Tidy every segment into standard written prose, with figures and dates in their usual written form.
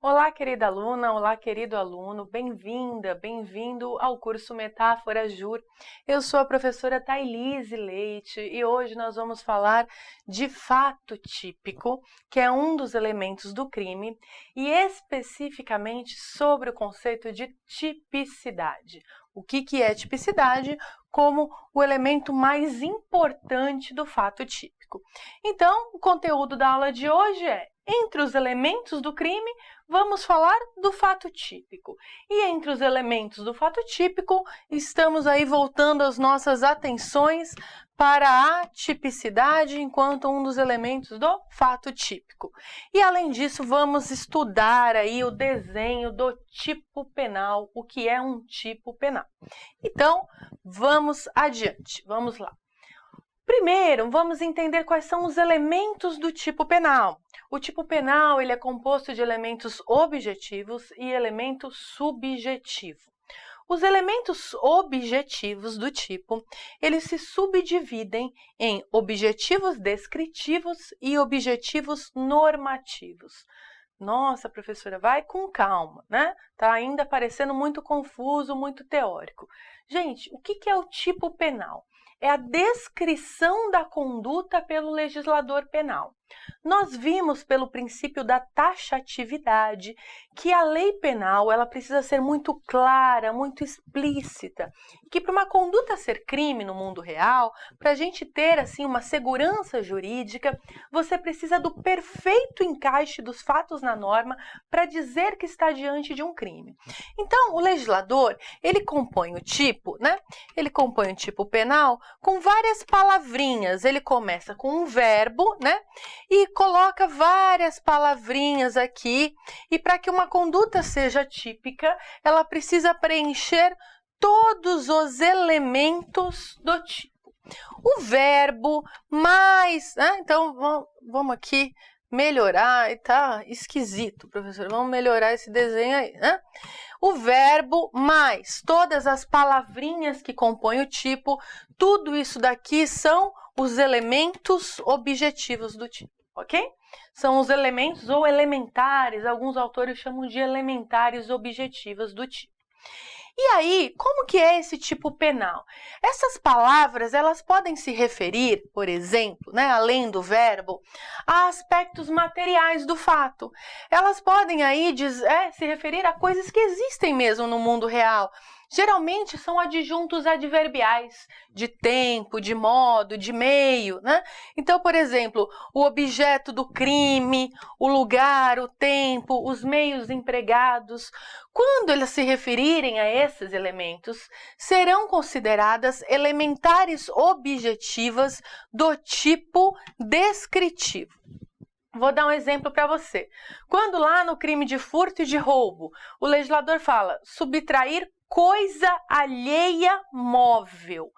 Olá, querida aluna, olá, querido aluno, bem-vinda, bem-vindo ao curso Metáfora Jur. Eu sou a professora Thailise Leite e hoje nós vamos falar de fato típico, que é um dos elementos do crime, e especificamente sobre o conceito de tipicidade. O que é tipicidade? Como o elemento mais importante do fato típico. Então, o conteúdo da aula de hoje é: entre os elementos do crime, vamos falar do fato típico. E entre os elementos do fato típico, estamos aí voltando as nossas atenções para a tipicidade enquanto um dos elementos do fato típico. E além disso, vamos estudar aí o desenho do tipo penal, o que é um tipo penal. Então, vamos adiante, vamos lá. Primeiro, vamos entender quais são os elementos do tipo penal. O tipo penal ele é composto de elementos objetivos e elemento subjetivo. Os elementos objetivos do tipo, eles se subdividem em objetivos descritivos e objetivos normativos. Nossa, professora, vai com calma, né? Tá ainda parecendo muito confuso, muito teórico. Gente, o que é o tipo penal? É a descrição da conduta pelo legislador penal. Nós vimos pelo princípio da taxatividade que a lei penal ela precisa ser muito clara, muito explícita, e que para uma conduta ser crime no mundo real, para a gente ter assim uma segurança jurídica, você precisa do perfeito encaixe dos fatos na norma para dizer que está diante de um crime. Então, o legislador, ele compõe o tipo, né? Ele compõe o tipo penal com várias palavrinhas. Ele começa com um verbo, né? E coloca várias palavrinhas aqui, e para que uma conduta seja típica, ela precisa preencher todos os elementos do tipo. O verbo mais, né? Então vamos aqui melhorar, tá esquisito, professor, vamos melhorar esse desenho aí, né? O verbo mais todas as palavrinhas que compõem o tipo, tudo isso daqui são os elementos objetivos do tipo, ok? São os elementos ou elementares, alguns autores chamam de elementares objetivas do tipo. E aí, como que é esse tipo penal? Essas palavras, elas podem se referir, por exemplo, né, além do verbo, a aspectos materiais do fato. Elas podem aí se referir a coisas que existem mesmo no mundo real. Geralmente são adjuntos adverbiais, de tempo, de modo, de meio, né? Então, por exemplo, o objeto do crime, o lugar, o tempo, os meios empregados. Quando eles se referirem a esses elementos, serão consideradas elementares objetivas do tipo descritivo. Vou dar um exemplo para você. Quando lá no crime de furto e de roubo, o legislador fala subtrair coisa alheia móvel.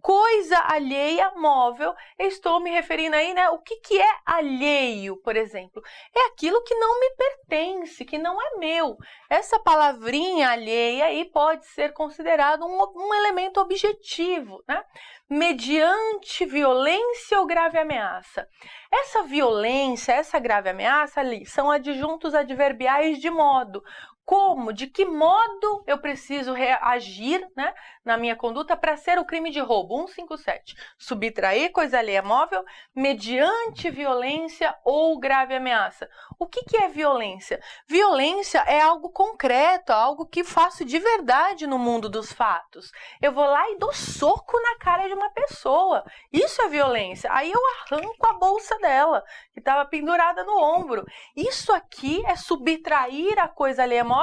Coisa alheia móvel, eu estou me referindo aí, né? O que é alheio, por exemplo? É aquilo que não me pertence, que não é meu. Essa palavrinha alheia aí pode ser considerado um elemento objetivo, né? Mediante violência ou grave ameaça. Essa violência, essa grave ameaça ali são adjuntos adverbiais de modo. Como, de que modo eu preciso reagir, né, na minha conduta para ser o crime de roubo? 157. Subtrair coisa alheia móvel mediante violência ou grave ameaça. O que é violência? Violência é algo concreto, algo que faço de verdade no mundo dos fatos. Eu vou lá e dou soco na cara de uma pessoa. Isso é violência. Aí eu arranco a bolsa dela, que estava pendurada no ombro. Isso aqui é subtrair a coisa alheia móvel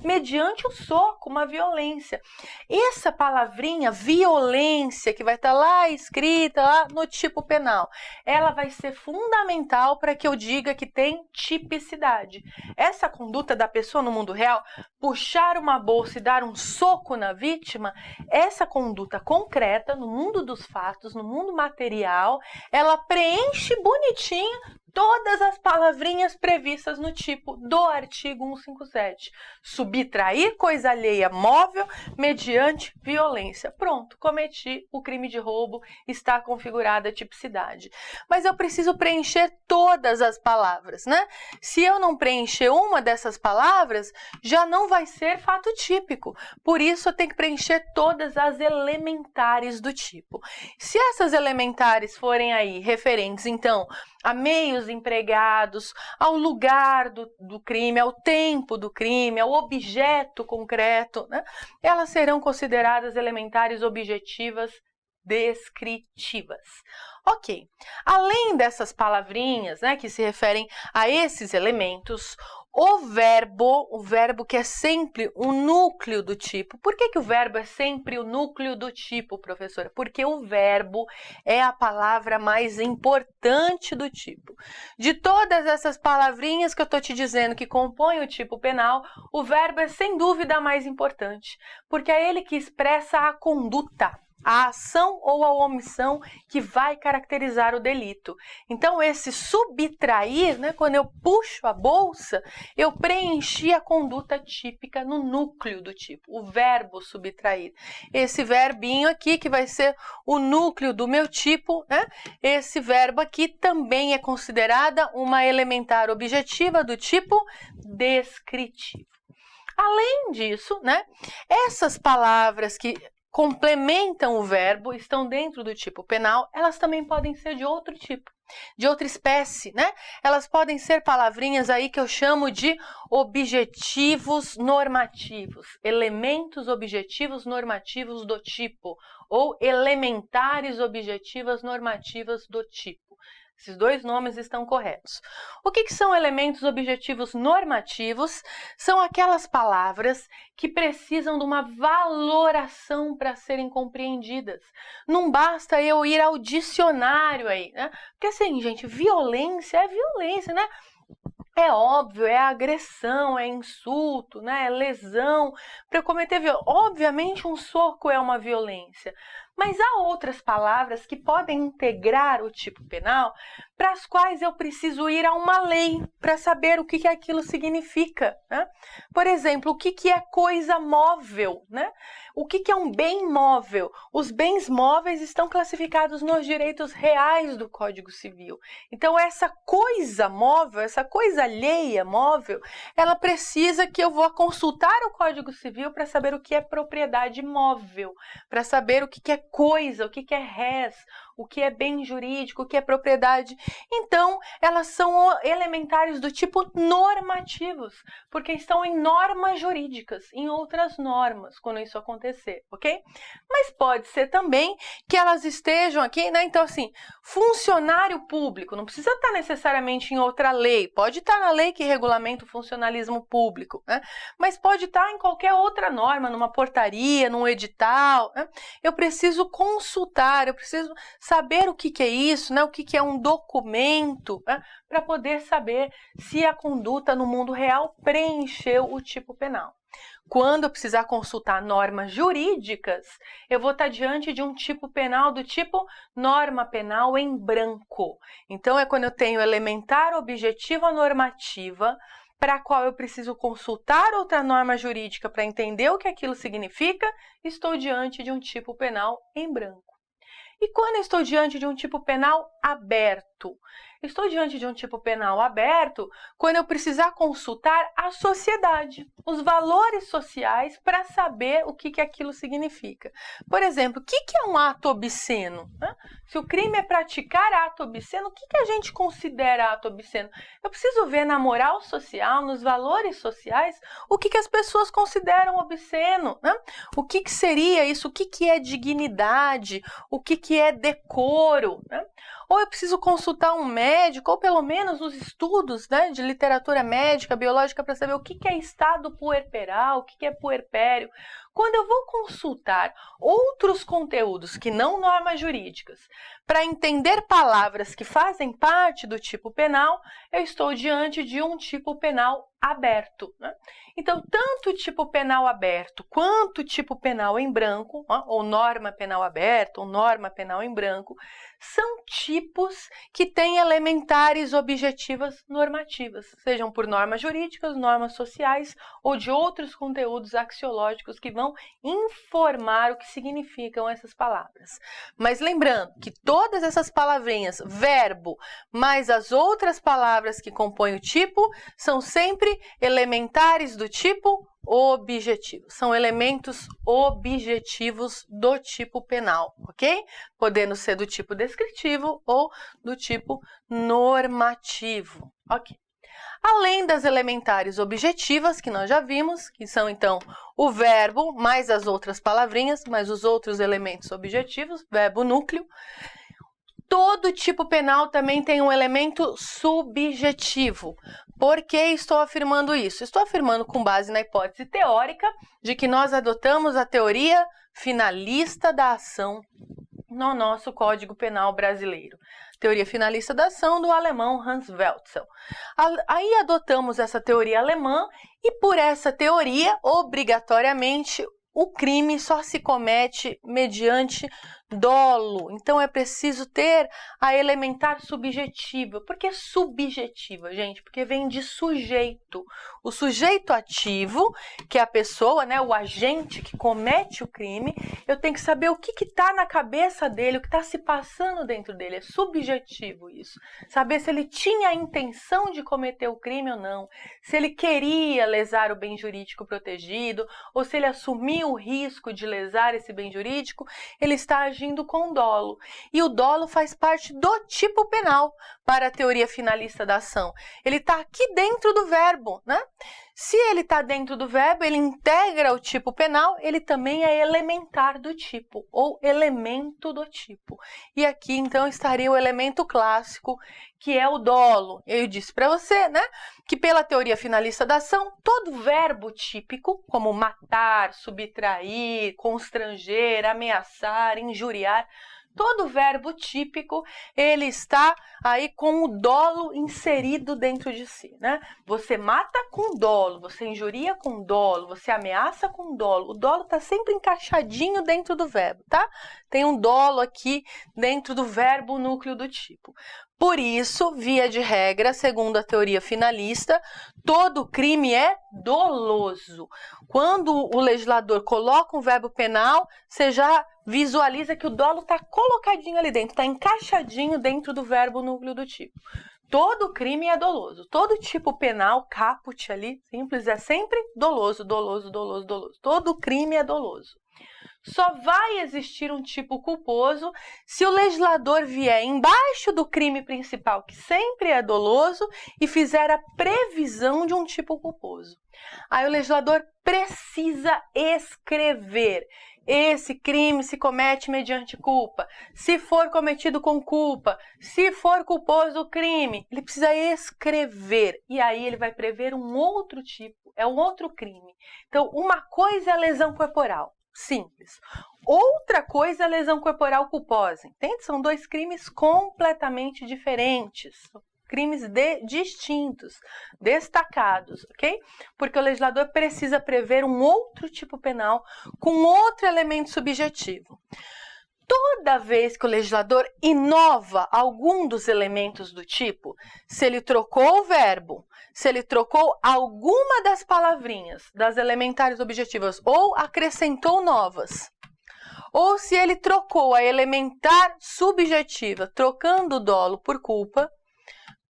mediante o soco, uma violência. Essa palavrinha, violência, que vai estar lá escrita lá no tipo penal, ela vai ser fundamental para que eu diga que tem tipicidade. Essa conduta da pessoa no mundo real, puxar uma bolsa e dar um soco na vítima, essa conduta concreta no mundo dos fatos, no mundo material, ela preenche bonitinho todas as palavrinhas previstas no tipo do artigo 157. Subtrair coisa alheia móvel mediante violência. Pronto, cometi o crime de roubo, está configurada a tipicidade. Mas eu preciso preencher todas as palavras, né? Se eu não preencher uma dessas palavras, já não vai ser fato típico. Por isso, eu tenho que preencher todas as elementares do tipo. Se essas elementares forem aí referentes, então, a meios empregados, ao lugar do crime, ao tempo do crime, ao objeto concreto, né? Elas serão consideradas elementares objetivas descritivas. Ok, além dessas palavrinhas, né, que se referem a esses elementos, o verbo que é sempre o núcleo do tipo. Por que o verbo é sempre o núcleo do tipo, professora? Porque o verbo é a palavra mais importante do tipo. De todas essas palavrinhas que eu estou te dizendo que compõem o tipo penal, o verbo é sem dúvida a mais importante, porque é ele que expressa a conduta, a ação ou a omissão que vai caracterizar o delito. Então, esse subtrair, né, quando eu puxo a bolsa, eu preenchi a conduta típica no núcleo do tipo, o verbo subtrair. Esse verbinho aqui, que vai ser o núcleo do meu tipo, né, esse verbo aqui também é considerada uma elementar objetiva do tipo descritivo. Além disso, né, essas palavras que complementam o verbo, estão dentro do tipo penal, elas também podem ser de outro tipo, de outra espécie, né? Elas podem ser palavrinhas aí que eu chamo de objetivos normativos, elementos objetivos normativos do tipo, ou elementares objetivas normativas do tipo. Esses dois nomes estão corretos. O que são elementos objetivos normativos? São aquelas palavras que precisam de uma valoração para serem compreendidas. Não basta eu ir ao dicionário aí, né? Porque assim, gente, violência é violência, né? É óbvio, é agressão, é insulto, né? É lesão. Para eu cometer violência, obviamente um soco é uma violência. Mas há outras palavras que podem integrar o tipo penal para as quais eu preciso ir a uma lei para saber o que aquilo significa, né? Por exemplo, o que é coisa móvel, né? O que é um bem móvel? Os bens móveis estão classificados nos direitos reais do Código Civil. Então, essa coisa móvel, essa coisa alheia móvel, ela precisa que eu vou consultar o Código Civil para saber o que é propriedade móvel, para saber o que é coisa, o que é res, o que é bem jurídico, o que é propriedade. Então, elas são elementares do tipo normativos, porque estão em normas jurídicas, em outras normas, quando isso acontecer, ok? Mas pode ser também que elas estejam aqui, né? Então, assim, funcionário público, não precisa estar necessariamente em outra lei, pode estar na lei que regulamenta o funcionalismo público, né? Mas pode estar em qualquer outra norma, numa portaria, num edital, né? Eu preciso consultar, eu preciso saber o que é isso, né? O que é um documento, né? Para poder saber se a conduta no mundo real preencheu o tipo penal. Quando eu precisar consultar normas jurídicas, eu vou estar diante de um tipo penal do tipo norma penal em branco. Então, é quando eu tenho elementar objetiva normativa, para a qual eu preciso consultar outra norma jurídica para entender o que aquilo significa, estou diante de um tipo penal em branco. E quando eu estou diante de um tipo penal aberto? Estou diante de um tipo penal aberto quando eu precisar consultar a sociedade, os valores sociais, para saber o que aquilo significa. Por exemplo, o que é um ato obsceno? Se o crime é praticar ato obsceno, o que a gente considera ato obsceno? Eu preciso ver na moral social, nos valores sociais, o que as pessoas consideram obsceno, né? O que seria isso? O que é dignidade? O que é decoro, né? Ou eu preciso consultar um médico, ou pelo menos os estudos, né, de literatura médica, biológica, para saber o que é estado puerperal, o que é puerpério. Quando eu vou consultar outros conteúdos que não normas jurídicas, para entender palavras que fazem parte do tipo penal, eu estou diante de um tipo penal aberto, né? Então, tanto o tipo penal aberto quanto o tipo penal em branco, ou norma penal aberta, ou norma penal em branco, são tipos que têm elementares objetivas normativas, sejam por normas jurídicas, normas sociais ou de outros conteúdos axiológicos que vão informar o que significam essas palavras. Mas lembrando que todas essas palavrinhas, verbo, mais as outras palavras que compõem o tipo, são sempre elementares do tipo objetivo. São elementos objetivos do tipo penal, ok? Podendo ser do tipo descritivo ou do tipo normativo, ok? Além das elementares objetivas, que nós já vimos, que são então o verbo mais as outras palavrinhas, mais os outros elementos objetivos, verbo núcleo. Todo tipo penal também tem um elemento subjetivo. Por que estou afirmando isso? Estou afirmando com base na hipótese teórica de que nós adotamos a teoria finalista da ação no nosso Código Penal brasileiro. Teoria finalista da ação do alemão Hans Welzel. Aí adotamos essa teoria alemã e por essa teoria, obrigatoriamente, o crime só se comete mediante dolo. Então é preciso ter a elementar subjetiva. Por que subjetiva, gente? Porque vem de sujeito. O sujeito ativo, que é a pessoa, né, o agente que comete o crime, eu tenho que saber o que está na cabeça dele, o que está se passando dentro dele. É subjetivo isso. Saber se ele tinha a intenção de cometer o crime ou não, se ele queria lesar o bem jurídico protegido, ou se ele assumiu o risco de lesar esse bem jurídico, ele está agindo com dolo. E o dolo faz parte do tipo penal para a teoria finalista da ação. Ele está aqui dentro do verbo, né? Se ele está dentro do verbo, ele integra o tipo penal, ele também é elementar do tipo, ou elemento do tipo. E aqui, então, estaria o elemento clássico, que é o dolo. Eu disse para você, né, que pela teoria finalista da ação, todo verbo típico, como matar, subtrair, constranger, ameaçar, injuriar, todo verbo típico, ele está aí com o dolo inserido dentro de si, né? Você mata com dolo, você injuria com dolo, você ameaça com dolo. O dolo está sempre encaixadinho dentro do verbo, tá? Tem um dolo aqui dentro do verbo núcleo do tipo. Por isso, via de regra, segundo a teoria finalista, todo crime é doloso. Quando o legislador coloca um verbo penal, você já visualiza que o dolo está colocadinho ali dentro, está encaixadinho dentro do verbo núcleo do tipo. Todo crime é doloso. Todo tipo penal, caput ali, simples, é sempre doloso, doloso, doloso, doloso. Todo crime é doloso. Só vai existir um tipo culposo se o legislador vier embaixo do crime principal, que sempre é doloso, e fizer a previsão de um tipo culposo. Aí o legislador precisa escrever: esse crime se comete mediante culpa. Se for cometido com culpa, se for culposo o crime, ele precisa escrever. E aí ele vai prever um outro tipo, é um outro crime. Então, uma coisa é a lesão corporal. Simples. Outra coisa é a lesão corporal culposa, entende? São dois crimes completamente diferentes, crimes distintos, destacados, ok? Porque o legislador precisa prever um outro tipo penal com outro elemento subjetivo. Toda vez que o legislador inova algum dos elementos do tipo, se ele trocou o verbo, se ele trocou alguma das palavrinhas, das elementares objetivas, ou acrescentou novas, ou se ele trocou a elementar subjetiva, trocando o dolo por culpa,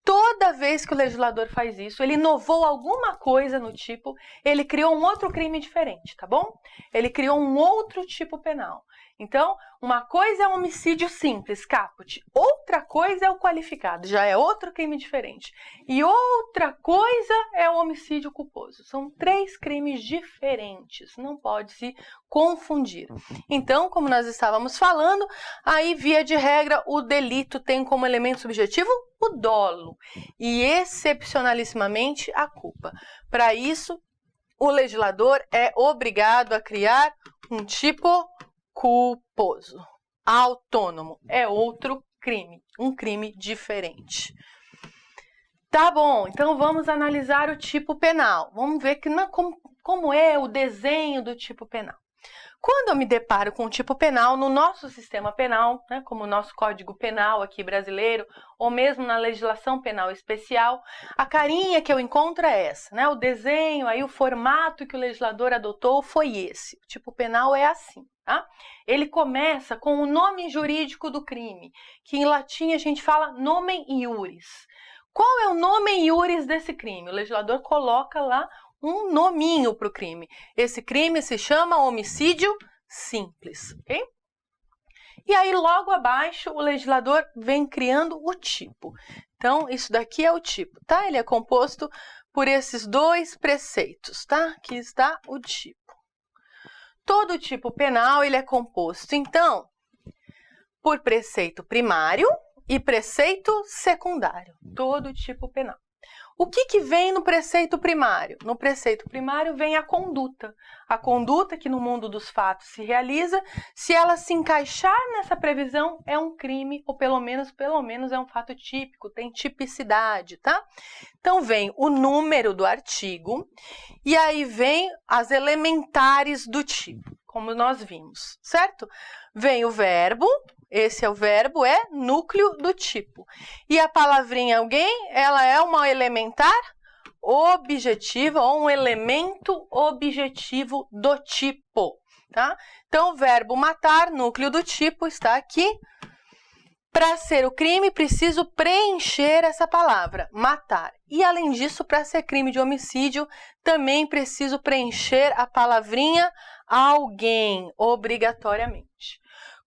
toda vez que o legislador faz isso, ele inovou alguma coisa no tipo, ele criou um outro crime diferente, tá bom? Ele criou um outro tipo penal. Então, uma coisa é um homicídio simples, caput. Outra coisa é o qualificado, já é outro crime diferente. E outra coisa é o homicídio culposo. São três crimes diferentes, não pode se confundir. Então, como nós estávamos falando, aí, via de regra, o delito tem como elemento subjetivo o dolo e, excepcionalissimamente, a culpa. Para isso, o legislador é obrigado a criar um tipo culposo, autônomo, é outro crime, um crime diferente. Tá bom, então vamos analisar o tipo penal. Vamos ver como é o desenho do tipo penal. Quando eu me deparo com um tipo penal, no nosso sistema penal, né, como o nosso Código Penal aqui brasileiro, ou mesmo na legislação penal especial, a carinha que eu encontro é essa, né? O desenho, aí o formato que o legislador adotou foi esse. O tipo penal é assim, tá? Ele começa com o nome jurídico do crime, que em latim a gente fala nomen iuris. Qual é o nomen iuris desse crime? O legislador coloca lá um nominho para o crime. Esse crime se chama homicídio simples, ok? E aí, logo abaixo, o legislador vem criando o tipo. Então, isso daqui é o tipo, tá? Ele é composto por esses dois preceitos, tá? Aqui está o tipo. Todo tipo penal, ele é composto, então, por preceito primário e preceito secundário. Todo tipo penal. O que vem no preceito primário? No preceito primário vem a conduta. A conduta que no mundo dos fatos se realiza, se ela se encaixar nessa previsão, é um crime, ou pelo menos é um fato típico, tem tipicidade, tá? Então vem o número do artigo, e aí vem as elementares do tipo, como nós vimos, certo? Vem o verbo. Esse é o verbo, é núcleo do tipo. E a palavrinha alguém, ela é uma elementar objetiva ou um elemento objetivo do tipo, tá? Então, o verbo matar, núcleo do tipo, está aqui. Para ser o crime, preciso preencher essa palavra, matar. E, além disso, para ser crime de homicídio, também preciso preencher a palavrinha alguém, obrigatoriamente.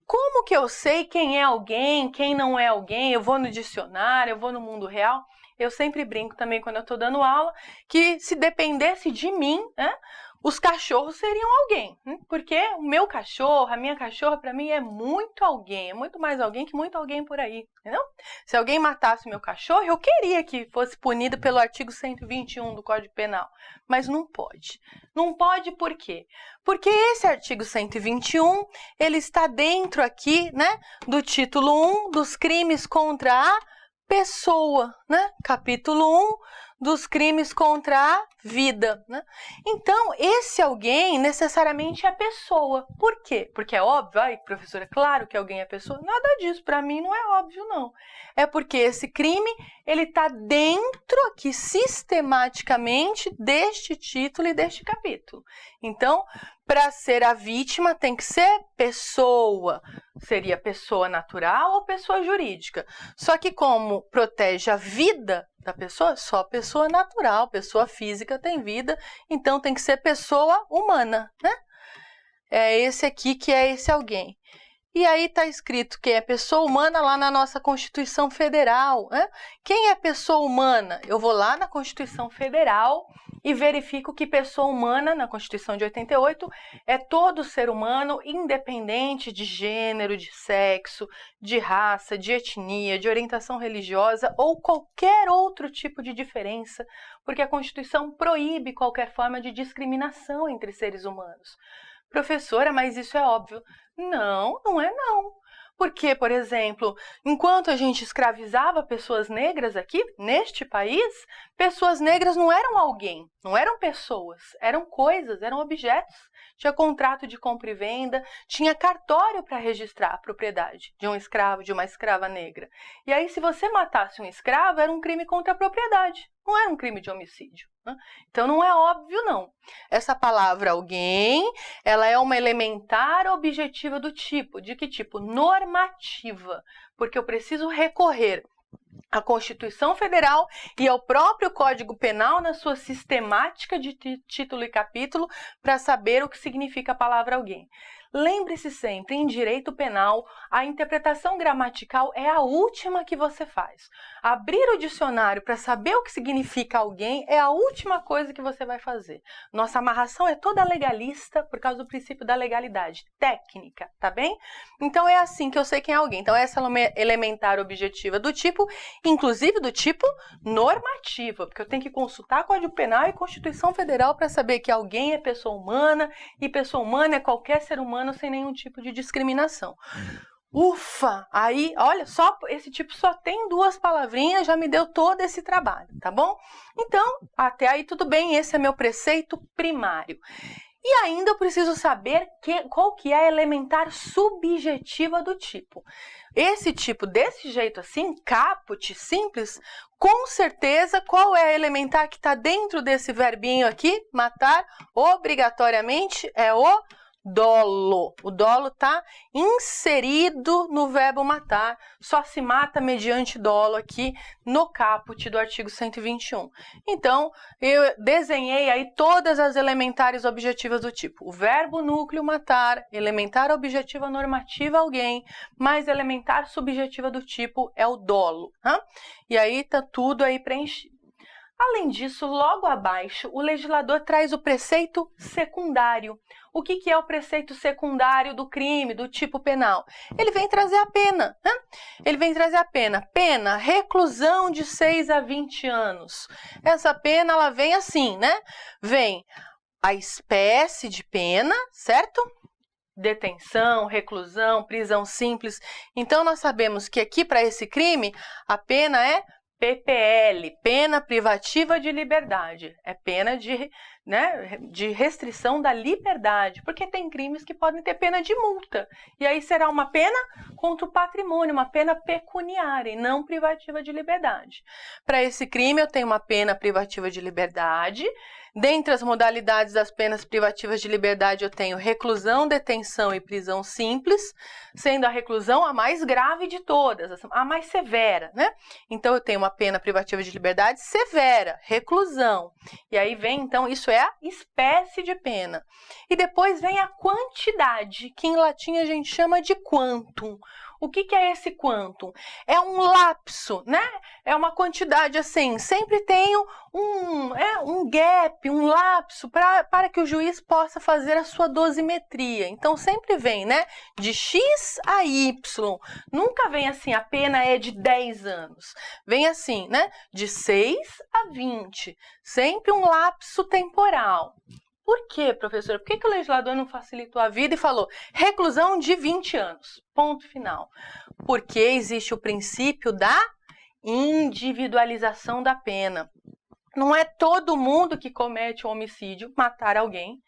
Como que eu sei quem é alguém, quem não é alguém? Eu vou no dicionário, eu vou no mundo real. Eu sempre brinco também quando eu estou dando aula que se dependesse de mim, né, os cachorros seriam alguém. Porque o meu cachorro, a minha cachorra, para mim é muito alguém, é muito mais alguém que muito alguém por aí, entendeu? Se alguém matasse o meu cachorro, eu queria que fosse punido pelo artigo 121 do Código Penal, mas não pode. Não pode por quê? Porque esse artigo 121, ele está dentro aqui, né, do título 1 dos crimes contra a pessoa, né? Capítulo 1 dos crimes contra a vida, né? Então, esse alguém necessariamente é pessoa. Por quê? Porque é óbvio, ai, professora, claro que alguém é pessoa. Nada disso, para mim não é óbvio, não. É porque esse crime, ele está dentro aqui, sistematicamente, deste título e deste capítulo. Então, para ser a vítima, tem que ser pessoa. Seria pessoa natural ou pessoa jurídica. Só que como protege a vida da pessoa, só pessoa natural, pessoa física tem vida, então tem que ser pessoa humana, né? É esse aqui que é esse alguém. E aí está escrito que é pessoa humana lá na nossa Constituição Federal, né? Quem é pessoa humana? Eu vou lá na Constituição Federal e verifico que pessoa humana, na Constituição de 88, é todo ser humano, independente de gênero, de sexo, de raça, de etnia, de orientação religiosa ou qualquer outro tipo de diferença, porque a Constituição proíbe qualquer forma de discriminação entre seres humanos. Professora, mas isso é óbvio. Não, não é não. Porque, por exemplo, enquanto a gente escravizava pessoas negras aqui, neste país, pessoas negras não eram alguém, não eram pessoas, eram coisas, eram objetos. Tinha contrato de compra e venda, tinha cartório para registrar a propriedade de um escravo, de uma escrava negra. E aí, se você matasse um escravo, era um crime contra a propriedade, não era um crime de homicídio, né? Então, não é óbvio, não. Essa palavra alguém, ela é uma elementar objetiva do tipo. De que tipo? Normativa. Porque eu preciso recorrer à Constituição Federal e ao próprio Código Penal na sua sistemática de título e capítulo para saber o que significa a palavra alguém. Lembre-se sempre, em direito penal, a interpretação gramatical é a última que você faz. Abrir o dicionário para saber o que significa alguém é a última coisa que você vai fazer. Nossa amarração é toda legalista por causa do princípio da legalidade, técnica, tá bem? Então é assim que eu sei quem é alguém. Então essa é uma elementar objetiva do tipo, inclusive do tipo normativa, porque eu tenho que consultar Código Penal e Constituição Federal para saber que alguém é pessoa humana e pessoa humana é qualquer ser humano sem nenhum tipo de discriminação. Ufa! Aí, olha, só esse tipo só tem 2 palavrinhas, já me deu todo esse trabalho, tá bom? Então, até aí tudo bem, esse é meu preceito primário. E ainda eu preciso saber qual que é a elementar subjetiva do tipo. Esse tipo, desse jeito assim, caput, simples, com certeza, qual é a elementar que está dentro desse verbinho aqui, matar? Obrigatoriamente é o dolo. O dolo está inserido no verbo matar, só se mata mediante dolo aqui no caput do artigo 121. Então, eu desenhei aí todas as elementares objetivas do tipo. O verbo núcleo matar, elementar objetiva normativa alguém, mais elementar subjetiva do tipo é o dolo. Tá? E aí tá tudo aí preenchido. Além disso, logo abaixo, o legislador traz o preceito secundário. O que é o preceito secundário do crime, do tipo penal? Ele vem trazer a pena, né? Ele vem trazer a pena. Pena, reclusão de 6 a 20 anos. Essa pena, ela vem assim, né? Vem a espécie de pena, certo? Detenção, reclusão, prisão simples. Então, nós sabemos que aqui, para esse crime, a pena é PPL, pena privativa de liberdade, é pena de restrição da liberdade, porque tem crimes que podem ter pena de multa, e aí será uma pena contra o patrimônio, uma pena pecuniária e não privativa de liberdade. Para esse crime eu tenho uma pena privativa de liberdade. Dentre as modalidades das penas privativas de liberdade eu tenho reclusão, detenção e prisão simples, sendo a reclusão a mais grave de todas, a mais severa, né? Então eu tenho uma pena privativa de liberdade severa, reclusão. E aí vem, então, isso é a espécie de pena. E depois vem a quantidade, que em latim a gente chama de quantum. O que é esse quantum? É um lapso, né? É uma quantidade assim, sempre tem um gap, um lapso para que o juiz possa fazer a sua dosimetria. Então sempre vem, né? De X a Y. Nunca vem assim, a pena é de 10 anos. Vem assim, né? De 6 a 20. Sempre um lapso temporal. Por quê, professor? Por que o legislador não facilitou a vida e falou reclusão de 20 anos? Ponto final. Porque existe o princípio da individualização da pena. Não é todo mundo que comete um homicídio, matar alguém.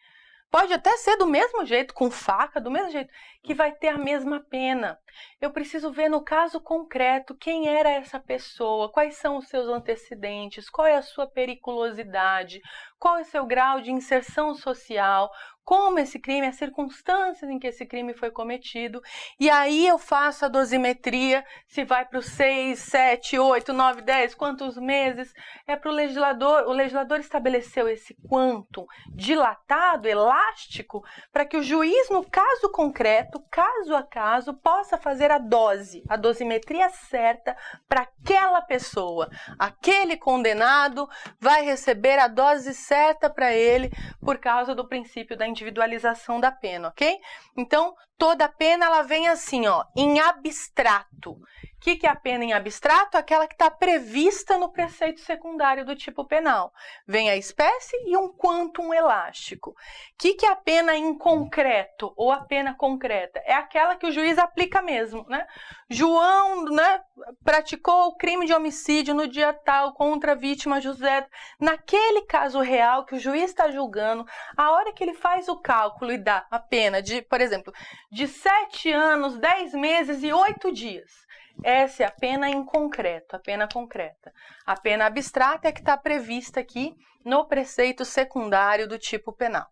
Pode até ser do mesmo jeito, com faca, do mesmo jeito, que vai ter a mesma pena. Eu preciso ver no caso concreto quem era essa pessoa, quais são os seus antecedentes, qual é a sua periculosidade, qual é o seu grau de inserção social, como esse crime, as circunstâncias em que esse crime foi cometido. E aí eu faço a dosimetria, se vai para os 6, 7, 8, 9, 10, quantos meses. É para o legislador estabeleceu esse quantum dilatado, elástico, para que o juiz, no caso concreto, caso a caso, possa fazer a dosimetria certa para aquela pessoa. Aquele condenado vai receber a dose certa para ele por causa do princípio da individualização da pena, ok? Então, toda pena ela vem assim, ó, em abstrato. O que é a pena em abstrato? Aquela que está prevista no preceito secundário do tipo penal. Vem a espécie e um quantum elástico. O que é a pena em concreto ou a pena concreta? É aquela que o juiz aplica mesmo, né? João, né, praticou o crime de homicídio no dia tal contra a vítima José. Naquele caso real que o juiz está julgando, a hora que ele faz o cálculo e dá a pena de, por exemplo, de 7 anos, 10 meses e 8 dias. Essa é a pena em concreto, a pena concreta. A pena abstrata é que está prevista aqui no preceito secundário do tipo penal.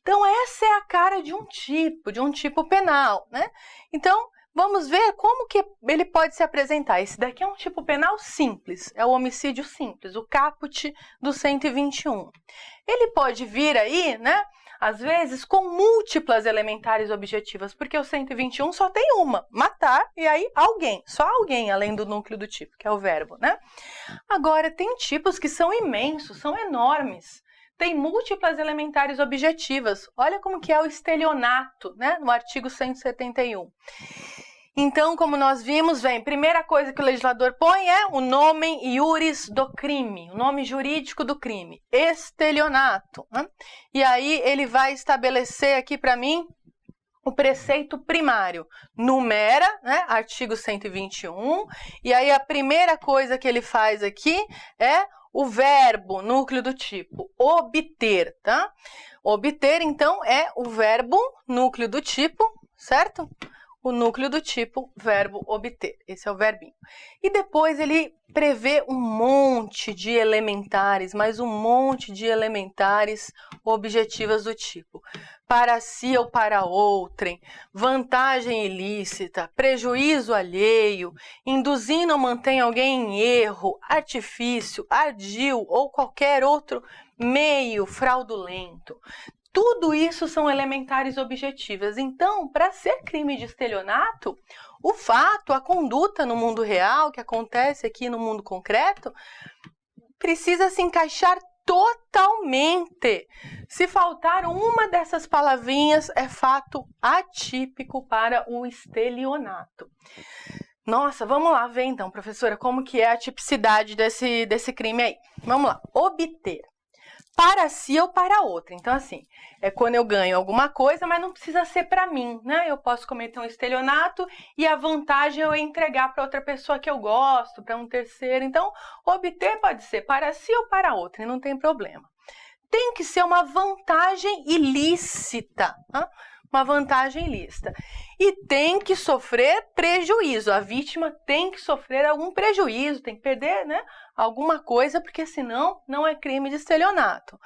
Então, essa é a cara de um tipo penal, né? Então, vamos ver como que ele pode se apresentar. Esse daqui é um tipo penal simples, é o homicídio simples, o caput do 121. Ele pode vir aí, né? Às vezes com múltiplas elementares objetivas, porque o 121 só tem uma, matar, e aí alguém, só alguém além do núcleo do tipo, que é o verbo, né? Agora, tem tipos que são imensos, são enormes, tem múltiplas elementares objetivas. Olha como que é o estelionato, né? No artigo 171. Então, como nós vimos, vem, primeira coisa que o legislador põe é o nomen iuris do crime, o nome jurídico do crime, estelionato, né? E aí ele vai estabelecer aqui para mim o preceito primário, numera, né, artigo 121, e aí a primeira coisa que ele faz aqui é o verbo, núcleo do tipo obter, tá? Obter, então, é o verbo, núcleo do tipo, certo? O núcleo do tipo verbo obter. Esse é o verbinho. E depois ele prevê um monte de elementares, mais um monte de elementares objetivas do tipo para si ou para outrem, vantagem ilícita, prejuízo alheio, induzindo ou mantém alguém em erro, artifício, ardil ou qualquer outro meio fraudulento. Tudo isso são elementares objetivas. Então, para ser crime de estelionato, o fato, a conduta no mundo real, que acontece aqui no mundo concreto, precisa se encaixar totalmente. Se faltar uma dessas palavrinhas, é fato atípico para o estelionato. Nossa, vamos lá ver então, professora, como que é a tipicidade desse crime aí. Vamos lá. Obter. Para si ou para outra. Então, assim, é quando eu ganho alguma coisa, mas não precisa ser para mim, né? Eu posso cometer um estelionato e a vantagem é eu entregar para outra pessoa que eu gosto, para um terceiro. Então, obter pode ser para si ou para outra, e não tem problema. Tem que ser uma vantagem ilícita, né? Uma vantagem ilícita. E tem que sofrer prejuízo. A vítima tem que sofrer algum prejuízo, tem que perder, né, alguma coisa, porque senão não é crime de estelionato.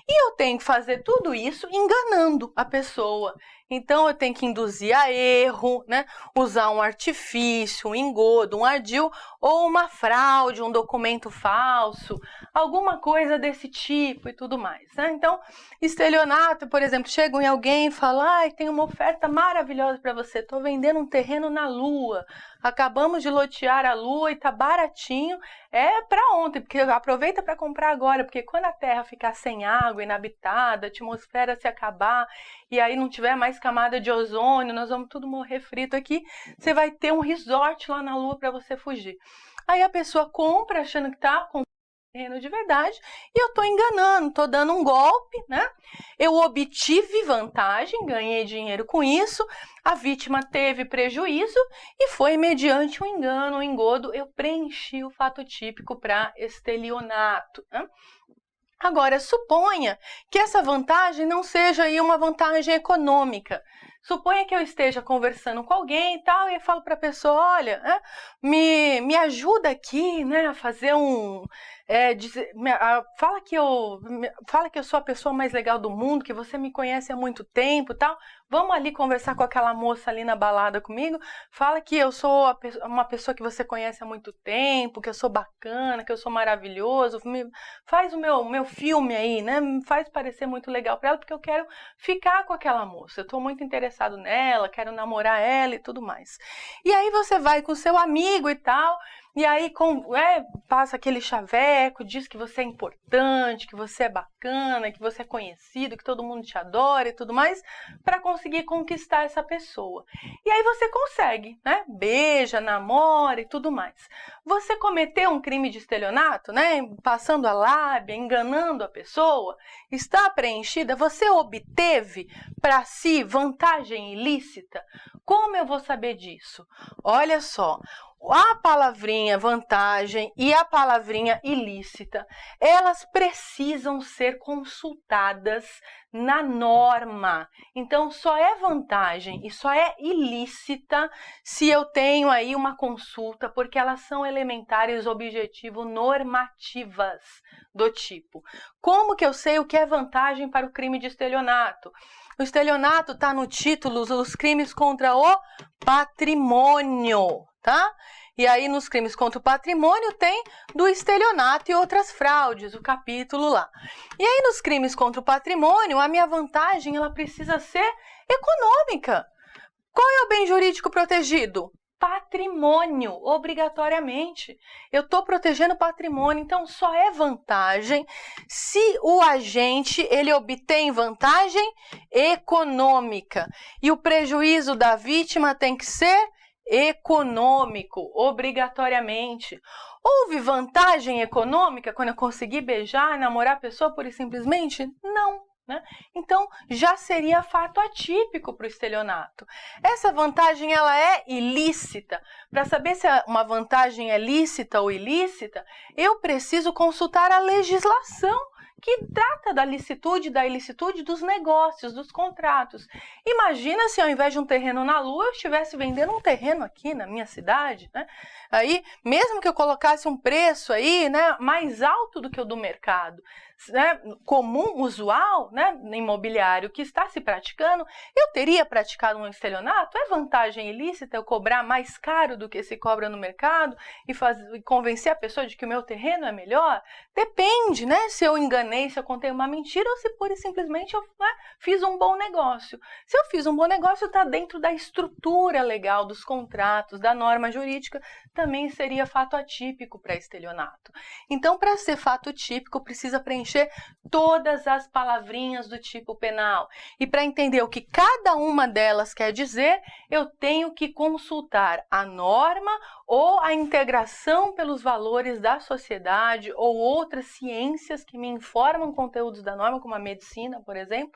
E eu tenho que fazer tudo isso enganando a pessoa. Então, eu tenho que induzir a erro, né? Usar um artifício, um engodo, um ardil, ou uma fraude, um documento falso, alguma coisa desse tipo e tudo mais, né? Então, estelionato, por exemplo, chegam em alguém e falam: ai, tem uma oferta maravilhosa para você, estou vendendo um terreno na Lua, acabamos de lotear a Lua e tá baratinho, é para ontem, porque aproveita para comprar agora, porque quando a Terra ficar sem água, inabitada, a atmosfera se acabar, e aí não tiver mais camada de ozônio, nós vamos tudo morrer frito aqui, você vai ter um resort lá na Lua para você fugir. Aí a pessoa compra achando que tá comprando terreno de verdade, e eu estou enganando, estou dando um golpe, né? Eu obtive vantagem, ganhei dinheiro com isso, a vítima teve prejuízo e foi mediante um engano, um engodo, eu preenchi o fato típico para estelionato, né? Agora, suponha que essa vantagem não seja aí uma vantagem econômica. Suponha que eu esteja conversando com alguém e tal, e eu falo para a pessoa: olha, né, me ajuda aqui, né, a fazer um... fala que eu sou a pessoa mais legal do mundo, que você me conhece há muito tempo e tal. Vamos ali conversar com aquela moça ali na balada comigo. Fala que eu sou uma pessoa que você conhece há muito tempo, que eu sou bacana, que eu sou maravilhoso. Faz o meu filme aí, né? Me faz parecer muito legal para ela, porque eu quero ficar com aquela moça. Eu estou muito interessado nela, quero namorar ela e tudo mais. E aí você vai com seu amigo e tal, e aí passa aquele chaveco, diz que você é importante, que você é bacana, que você é conhecido, que todo mundo te adora e tudo mais, para conseguir conquistar essa pessoa. E aí você consegue, né? Beija, namora e tudo mais. Você cometeu um crime de estelionato, né? Passando a lábia, enganando a pessoa, está preenchida, você obteve para si vantagem ilícita? Como eu vou saber disso? Olha só, a palavrinha vantagem e a palavrinha ilícita, elas precisam ser consultadas na norma. Então, só é vantagem e só é ilícita se eu tenho aí uma consulta, porque elas são elementares objetivo normativas do tipo. Como que eu sei o que é vantagem para o crime de estelionato? O estelionato está no título dos crimes contra o patrimônio, tá? E aí nos crimes contra o patrimônio tem do estelionato e outras fraudes, o capítulo lá. E aí nos crimes contra o patrimônio, a minha vantagem ela precisa ser econômica. Qual é o bem jurídico protegido? Patrimônio, obrigatoriamente. Eu estou protegendo o patrimônio, então só é vantagem se o agente ele obtém vantagem econômica. E o prejuízo da vítima tem que ser econômico, obrigatoriamente. Houve vantagem econômica quando eu consegui beijar e namorar a pessoa pura e simplesmente? Não. né? Então, já seria fato atípico para o estelionato. Essa vantagem ela é ilícita. Para saber se uma vantagem é lícita ou ilícita, eu preciso consultar a legislação que trata da licitude e da ilicitude dos negócios, dos contratos. Imagina se ao invés de um terreno na Lua, eu estivesse vendendo um terreno aqui na minha cidade, né? Aí, mesmo que eu colocasse um preço aí, né, mais alto do que o do mercado, né, comum, usual, né, imobiliário que está se praticando, eu teria praticado um estelionato? É vantagem ilícita eu cobrar mais caro do que se cobra no mercado e convencer a pessoa de que o meu terreno é melhor? Depende, né, se eu enganei, se eu contei uma mentira ou se pura e simplesmente eu fiz um bom negócio. Se eu fiz um bom negócio, está dentro da estrutura legal dos contratos, da norma jurídica, também seria fato atípico para estelionato. Então, para ser fato típico, precisa preencher todas as palavrinhas do tipo penal. E para entender o que cada uma delas quer dizer, eu tenho que consultar a norma ou a integração pelos valores da sociedade ou outras ciências que me informam conteúdos da norma, como a medicina, por exemplo,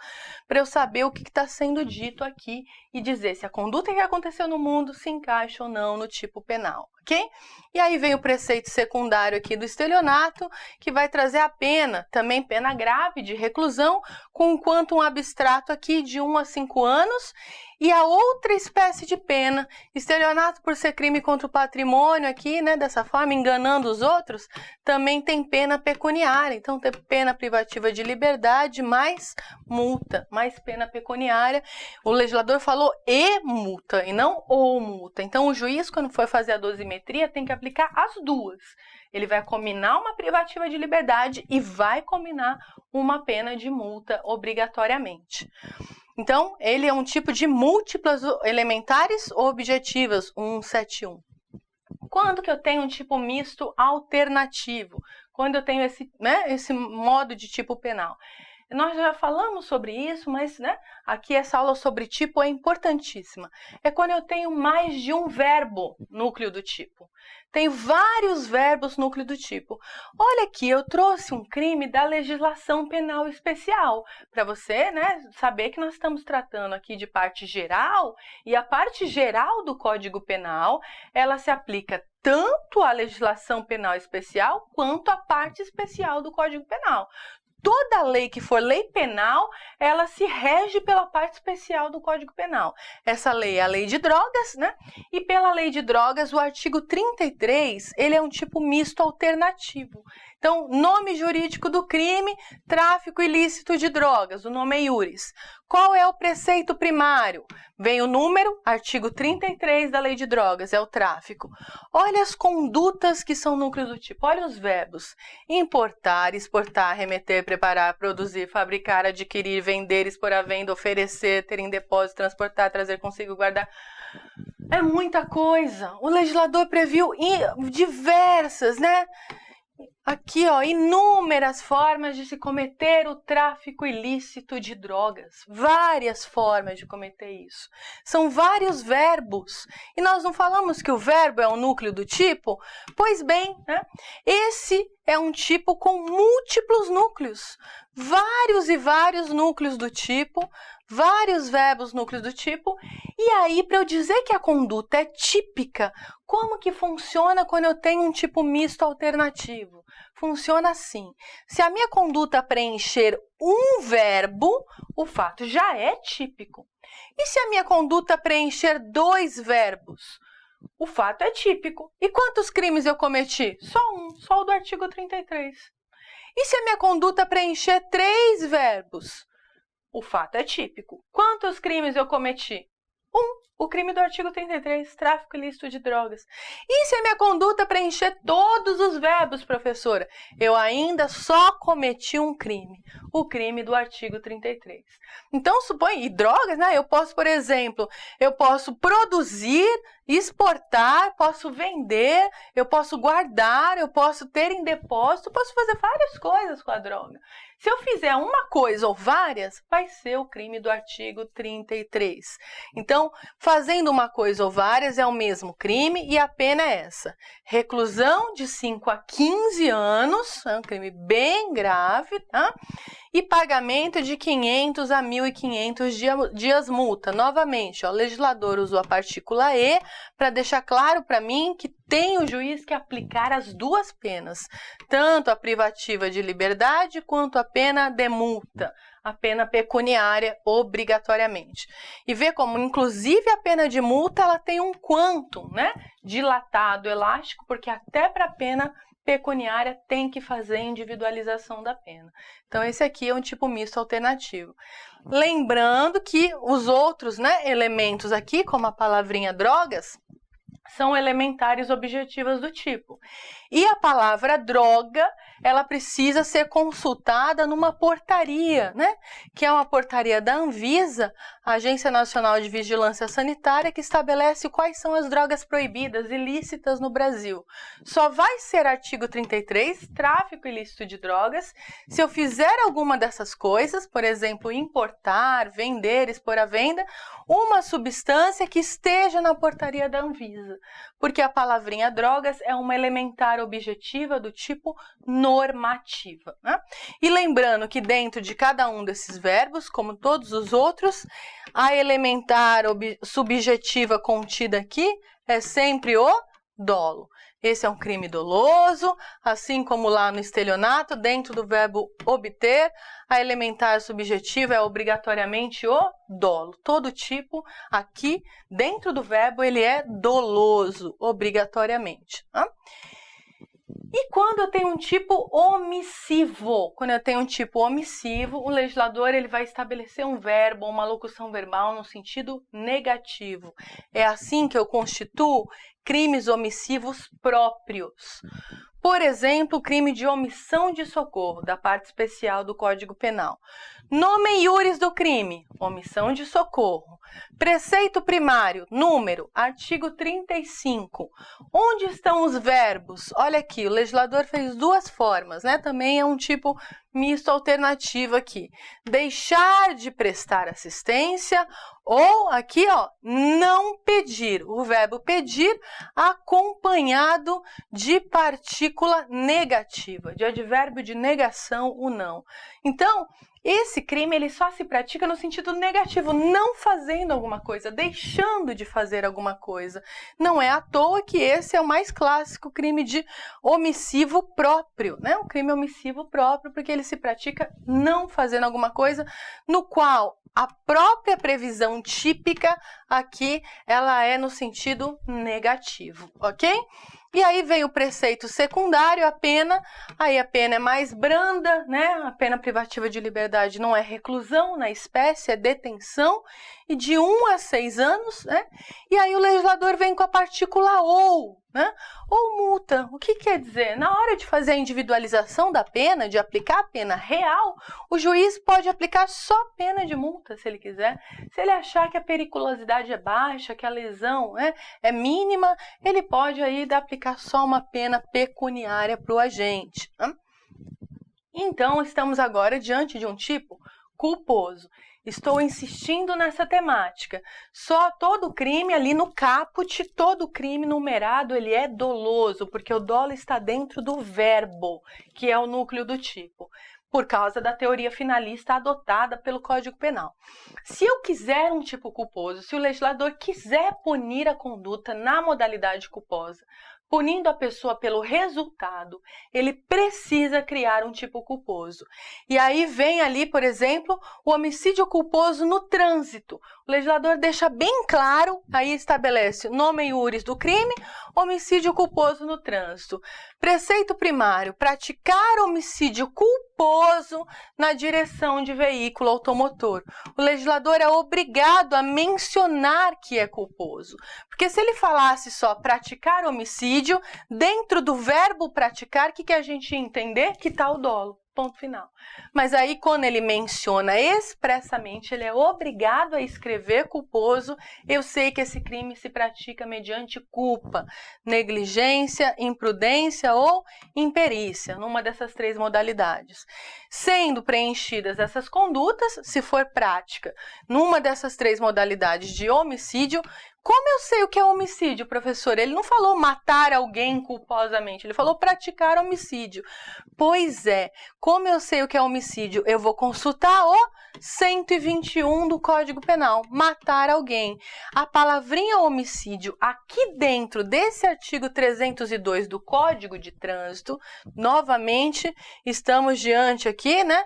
para eu saber o que está sendo dito aqui e dizer se a conduta que aconteceu no mundo se encaixa ou não no tipo penal, ok? E aí vem o preceito secundário aqui do estelionato, que vai trazer a pena, também pena grave de reclusão, com um quantum abstrato aqui de 1 a 5 anos, e a outra espécie de pena, estelionato por ser crime contra o patrimônio aqui, né, dessa forma, enganando os outros, também tem pena pecuniária. Então, tem pena privativa de liberdade mais multa, mais pena pecuniária. O legislador falou e multa, e não ou multa. Então, o juiz, quando for fazer a dosimetria, tem que aplicar as duas. Ele vai combinar uma privativa de liberdade e vai combinar uma pena de multa obrigatoriamente. Então, ele é um tipo de múltiplas elementares ou objetivas, 171. Quando que eu tenho um tipo misto alternativo? Quando eu tenho esse modo de tipo penal? Nós já falamos sobre isso, mas aqui essa aula sobre tipo é importantíssima. É quando eu tenho mais de um verbo núcleo do tipo. Tem vários verbos núcleo do tipo. Olha aqui, eu trouxe um crime da legislação penal especial, para você saber que nós estamos tratando aqui de parte geral, e a parte geral do Código Penal, ela se aplica tanto à legislação penal especial, quanto à parte especial do Código Penal. Toda lei que for lei penal, ela se rege pela parte especial do Código Penal. Essa lei é a lei de drogas, né? E pela lei de drogas, o artigo 33, ele é um tipo misto alternativo. Então, nome jurídico do crime, tráfico ilícito de drogas, o nome é iuris. Qual é o preceito primário? Vem o número, artigo 33 da lei de drogas, é o tráfico. Olha as condutas que são núcleos do tipo, olha os verbos. Importar, exportar, remeter, preparar, produzir, fabricar, adquirir, vender, expor à venda, oferecer, ter em depósito, transportar, trazer consigo, guardar. É muita coisa. O legislador previu diversas, aqui, inúmeras formas de se cometer o tráfico ilícito de drogas. Várias formas de cometer isso. São vários verbos. E nós não falamos que o verbo é um núcleo do tipo? Pois bem, esse é um tipo com múltiplos núcleos. Vários e vários núcleos do tipo, vários verbos núcleos do tipo. E aí, para eu dizer que a conduta é típica, como que funciona quando eu tenho um tipo misto alternativo? Funciona assim. Se a minha conduta preencher um verbo, o fato já é típico. E se a minha conduta preencher 2 verbos? O fato é típico. E quantos crimes eu cometi? Só um, só o do artigo 33. E se a minha conduta preencher 3 verbos? O fato é típico. Quantos crimes eu cometi? O crime do artigo 33, tráfico ilícito de drogas. E se a minha conduta preencher todos os verbos, professora? Eu ainda só cometi um crime, o crime do artigo 33. Então, e drogas, eu posso, por exemplo, eu posso produzir, exportar, posso vender, eu posso guardar, eu posso ter em depósito, posso fazer várias coisas com a droga. Se eu fizer uma coisa ou várias, vai ser o crime do artigo 33. Então, fazendo uma coisa ou várias é o mesmo crime e a pena é essa. Reclusão de 5 a 15 anos, é um crime bem grave, tá? e pagamento de 500 a 1.500 dias multa. Novamente, ó, o legislador usou a partícula E para deixar claro para mim que tem o juiz que aplicar as duas penas, tanto a privativa de liberdade quanto a pena de multa, a pena pecuniária obrigatoriamente. E vê como, inclusive, a pena de multa ela tem um quantum, né, dilatado, elástico, porque até para a pena pecuniária tem que fazer individualização da pena. Então, esse aqui é um tipo misto alternativo. Lembrando que os outros, né, elementos aqui, como a palavrinha drogas, são elementares objetivas do tipo. E a palavra droga, ela precisa ser consultada numa portaria, né? Que é uma portaria da Anvisa, Agência Nacional de Vigilância Sanitária, que estabelece quais são as drogas proibidas, ilícitas no Brasil. Só vai ser artigo 33, tráfico ilícito de drogas, se eu fizer alguma dessas coisas, por exemplo, importar, vender, expor à venda, uma substância que esteja na portaria da Anvisa. Porque a palavrinha drogas é uma elementar objetiva do tipo normativa, né? E lembrando que dentro de cada um desses verbos, como todos os outros, a elementar subjetiva contida aqui é sempre o dolo. Esse é um crime doloso, assim como lá no estelionato, dentro do verbo obter, a elementar subjetiva é obrigatoriamente o dolo. Todo tipo aqui, dentro do verbo, ele é doloso, obrigatoriamente. Tá? E quando eu tenho um tipo omissivo? Quando eu tenho um tipo omissivo, o legislador ele vai estabelecer um verbo, uma locução verbal no sentido negativo. É assim que eu constituo crimes omissivos próprios. Por exemplo, o crime de omissão de socorro, da parte especial do Código Penal. Nome iuris do crime, omissão de socorro. Preceito primário, número, artigo 35. Onde estão os verbos? Olha aqui, o legislador fez duas formas, né? Também é um tipo misto alternativo aqui. Deixar de prestar assistência ou aqui, ó, não pedir. O verbo pedir acompanhado de partícula negativa, de advérbio de negação, o não. Então, esse crime ele só se pratica no sentido negativo, não fazendo alguma coisa, deixando de fazer alguma coisa. Não é à toa que esse é o mais clássico crime de omissivo próprio, né? Um crime omissivo próprio, porque ele se pratica não fazendo alguma coisa, no qual a própria previsão típica aqui, ela é no sentido negativo, ok? E aí vem o preceito secundário, a pena, aí a pena é mais branda, né? A pena privativa de liberdade não é reclusão na espécie, é detenção, e de 1 a 6 anos, né? E aí o legislador vem com a partícula ou, né? Ou multa. O que quer dizer? Na hora de fazer a individualização da pena, de aplicar a pena real, o juiz pode aplicar só pena de multa, se ele quiser. Se ele achar que a periculosidade é baixa, que a lesão, né, é mínima, ele pode aí aplicar só uma pena pecuniária para o agente, né? Então, estamos agora diante de um tipo culposo. Estou insistindo nessa temática. Só todo crime ali no caput, todo crime numerado, ele é doloso, porque o dolo está dentro do verbo, que é o núcleo do tipo, por causa da teoria finalista adotada pelo Código Penal. Se eu quiser um tipo culposo, se o legislador quiser punir a conduta na modalidade culposa, punindo a pessoa pelo resultado, ele precisa criar um tipo culposo. E aí vem ali, por exemplo, o homicídio culposo no trânsito. O legislador deixa bem claro, aí estabelece nome iuris do crime, homicídio culposo no trânsito. Preceito primário, praticar homicídio culposo na direção de veículo automotor. O legislador é obrigado a mencionar que é culposo. Porque se ele falasse só praticar homicídio, dentro do verbo praticar, o que a gente ia entender? Que tá o dolo. Ponto final. Mas aí, quando ele menciona expressamente, ele é obrigado a escrever culposo. Eu sei que esse crime se pratica mediante culpa, negligência, imprudência ou imperícia, numa dessas três modalidades. Sendo preenchidas essas condutas, se for prática, numa dessas três modalidades de homicídio, Como eu sei o que é homicídio, professor? Ele não falou matar alguém culposamente, ele falou praticar homicídio. Pois é, como eu sei o que é homicídio? Eu vou consultar o 121 do Código Penal, matar alguém. A palavrinha homicídio, aqui dentro desse artigo 302 do Código de Trânsito, novamente, estamos diante aqui, né?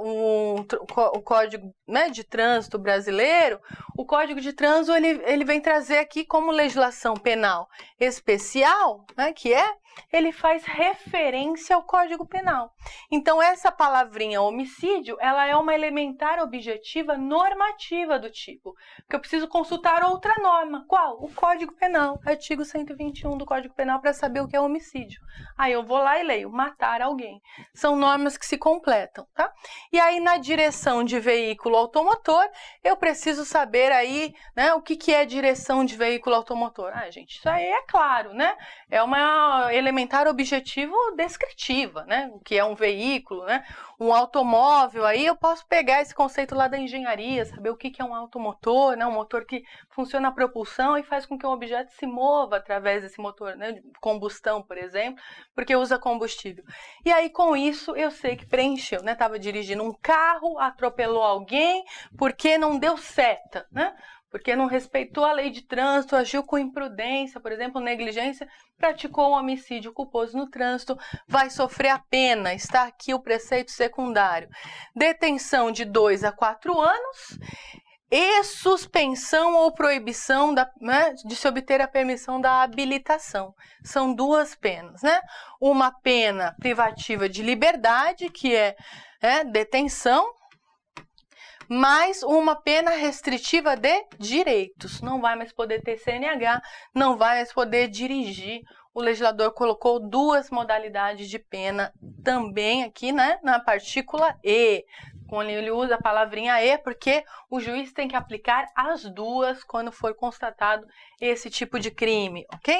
O Código, né, de Trânsito brasileiro, o Código de Trânsito ele vem trazer aqui como legislação penal especial, né, que ele faz referência ao Código Penal. Então, essa palavrinha homicídio, ela é uma elementar objetiva normativa do tipo, porque eu preciso consultar outra norma. Qual? O Código Penal, artigo 121 do Código Penal, para saber o que é homicídio. Aí eu vou lá e leio, matar alguém. São normas que se completam, tá? E aí, na direção de veículo automotor, eu preciso saber aí, né, o que é direção de veículo automotor. Gente, isso aí é claro, né? É uma elementar objetivo descritiva, né? O que é um veículo, né? Um automóvel, aí eu posso pegar esse conceito lá da engenharia, saber o que é um automotor, né? Um motor que funciona a propulsão e faz com que um objeto se mova através desse motor, né? De combustão, por exemplo, porque usa combustível. E aí, com isso, eu sei que preencheu, né? Estava dirigindo um carro, atropelou alguém, porque não deu seta, né? Porque não respeitou a lei de trânsito, agiu com imprudência, por exemplo, negligência, praticou um homicídio culposo no trânsito, vai sofrer a pena. Está aqui o preceito secundário. Detenção de 2 a 4 anos e suspensão ou proibição de se obter a permissão da habilitação. São 2 penas, né? Uma pena privativa de liberdade, que é detenção, mais uma pena restritiva de direitos. Não vai mais poder ter CNH, não vai mais poder dirigir. O legislador colocou 2 modalidades de pena também aqui, né, na partícula E. Quando ele usa a palavrinha E, porque o juiz tem que aplicar as 2 quando for constatado esse tipo de crime, ok?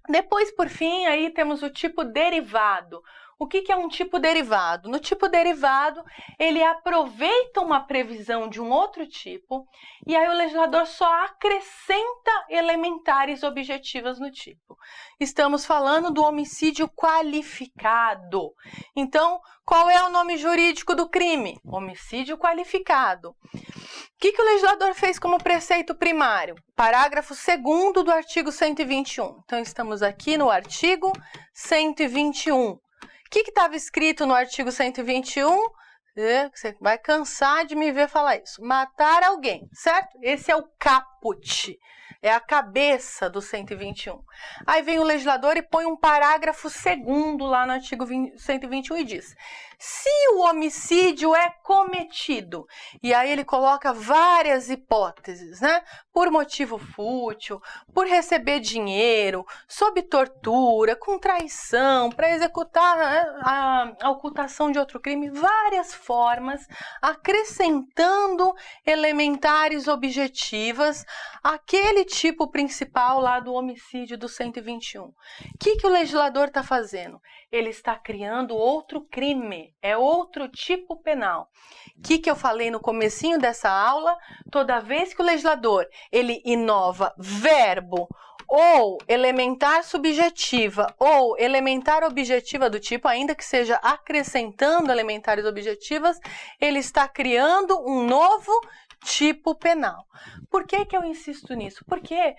Depois, por fim, aí temos o tipo derivado. O que é um tipo derivado? No tipo derivado, ele aproveita uma previsão de um outro tipo e aí o legislador só acrescenta elementares objetivas no tipo. Estamos falando do homicídio qualificado. Então, qual é o nome jurídico do crime? Homicídio qualificado. O que o legislador fez como preceito primário? Parágrafo 2º do artigo 121. Então, estamos aqui no artigo 121. O que estava escrito no artigo 121? Você vai cansar de me ver falar isso. Matar alguém, certo? Esse é o caput, é a cabeça do 121. Aí vem o legislador e põe um parágrafo 2º lá no artigo 121 e diz: se o homicídio é cometido, e aí ele coloca várias hipóteses, né? Por motivo fútil, por receber dinheiro, sob tortura, com traição, para executar a ocultação de outro crime, várias formas, acrescentando elementares objetivas àquele tipo principal lá do homicídio do 121. O que o legislador está fazendo? Ele está criando outro crime, é outro tipo penal. O que eu falei no comecinho dessa aula? Toda vez que o legislador ele inova verbo ou elementar subjetiva ou elementar objetiva do tipo, ainda que seja acrescentando elementares objetivas, ele está criando um novo tipo penal. Por que eu insisto nisso? Porque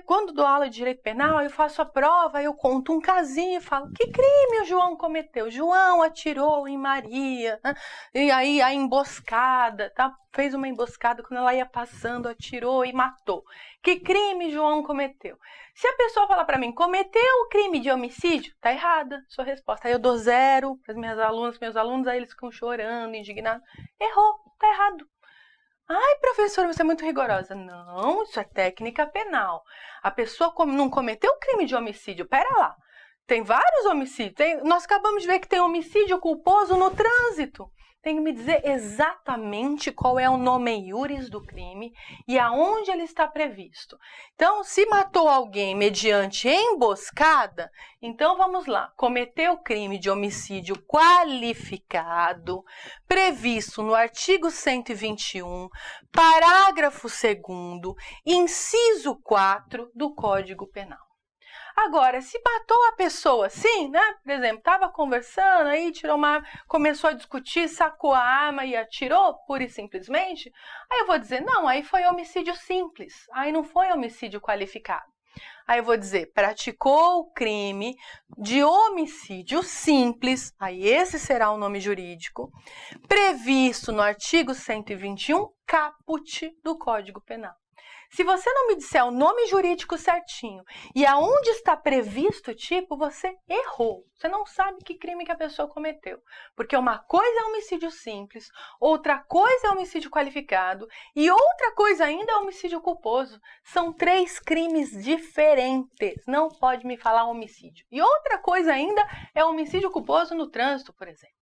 quando dou aula de direito penal, eu faço a prova, eu conto um casinho e falo: que crime o João cometeu? João atirou em Maria, né? E aí a emboscada, tá? Fez uma emboscada, quando ela ia passando, atirou e matou. Que crime João cometeu? Se a pessoa falar para mim, cometeu o crime de homicídio, tá errada sua resposta. Aí eu dou 0 para as minhas alunas, meus alunos, aí eles ficam chorando, indignados. Errou, tá errado. Ai, professora, você é muito rigorosa. Não, isso é técnica penal. A pessoa não cometeu o crime de homicídio. Pera lá, tem vários homicídios. Nós acabamos de ver que tem homicídio culposo no trânsito. tem que me dizer exatamente qual é o nome iuris do crime e aonde ele está previsto. Então, se matou alguém mediante emboscada, então vamos lá. Cometeu o crime de homicídio qualificado, previsto no artigo 121, parágrafo 2º, inciso 4 do Código Penal. Agora, se matou a pessoa assim, né? Por exemplo, estava conversando, aí tirou uma arma, começou a discutir, sacou a arma e atirou, pura e simplesmente, aí eu vou dizer, não, aí foi homicídio simples, aí não foi homicídio qualificado. Aí eu vou dizer, praticou o crime de homicídio simples, aí esse será o nome jurídico, previsto no artigo 121, caput do Código Penal. Se você não me disser o nome jurídico certinho e aonde está previsto o tipo, você errou. Você não sabe que crime que a pessoa cometeu. Porque uma coisa é homicídio simples, outra coisa é homicídio qualificado e outra coisa ainda é homicídio culposo. São 3 crimes diferentes. Não pode me falar homicídio. E outra coisa ainda é homicídio culposo no trânsito, por exemplo.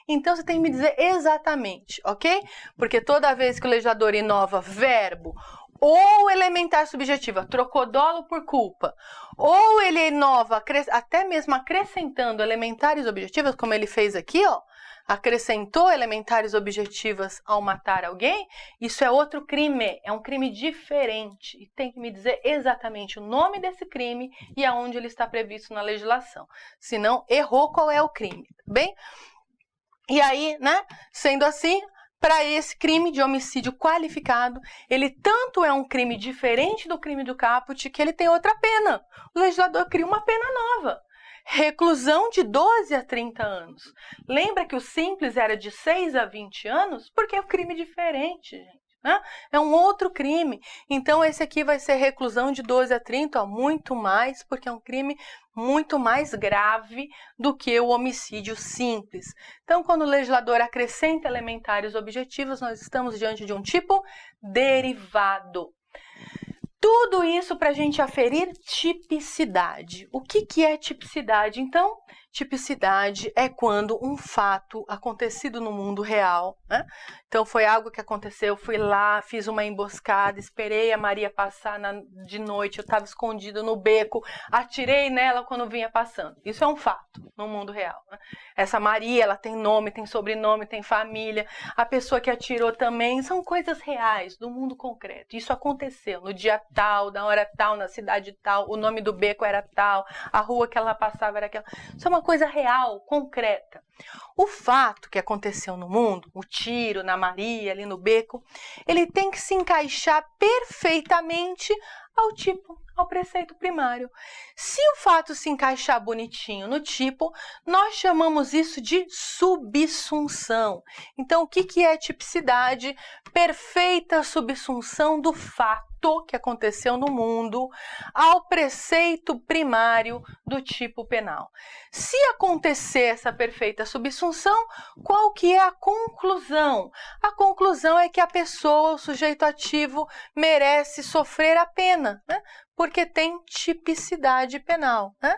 Então, você tem que me dizer exatamente, ok? Porque toda vez que o legislador inova verbo ou elementar subjetiva, trocou dolo por culpa, ou ele inova até mesmo acrescentando elementares objetivas, como ele fez aqui, ó, acrescentou elementares objetivas ao matar alguém, isso é outro crime, é um crime diferente. E tem que me dizer exatamente o nome desse crime e aonde ele está previsto na legislação. Senão, errou qual é o crime, tá bem? E aí, né, sendo assim, para esse crime de homicídio qualificado, ele tanto é um crime diferente do crime do caput que ele tem outra pena. O legislador cria uma pena nova. Reclusão de 12 a 30 anos. Lembra que o simples era de 6 a 20 anos? Porque é um crime diferente, gente. Né? É um outro crime. Então, esse aqui vai ser reclusão de 12 a 30, ó, muito mais, porque é um crime muito mais grave do que o homicídio simples. Então, quando o legislador acrescenta elementares objetivos, nós estamos diante de um tipo derivado. Tudo isso para a gente aferir tipicidade. O que é tipicidade? Então, tipicidade é quando um fato acontecido no mundo real, né? Então, foi algo que aconteceu, fui lá, fiz uma emboscada, esperei a Maria passar de noite, eu estava escondido no beco, atirei nela quando vinha passando. Isso é um fato no mundo real, né? Essa Maria, ela tem nome, tem sobrenome, tem família, a pessoa que atirou também, são coisas reais do mundo concreto. Isso aconteceu no dia tal, na hora tal, na cidade tal, o nome do beco era tal, a rua que ela passava era aquela. Isso é uma coisa real, concreta. O fato que aconteceu no mundo, o tiro na Maria, ali no beco, ele tem que se encaixar perfeitamente ao tipo, ao preceito primário. Se o fato se encaixar bonitinho no tipo, nós chamamos isso de subsunção. Então, o que é tipicidade? Perfeita subsunção do fato que aconteceu no mundo ao preceito primário do tipo penal. Se acontecer essa perfeita subsunção, qual que é a conclusão? A conclusão é que a pessoa, o sujeito ativo, merece sofrer a pena, né? Porque tem tipicidade penal, né?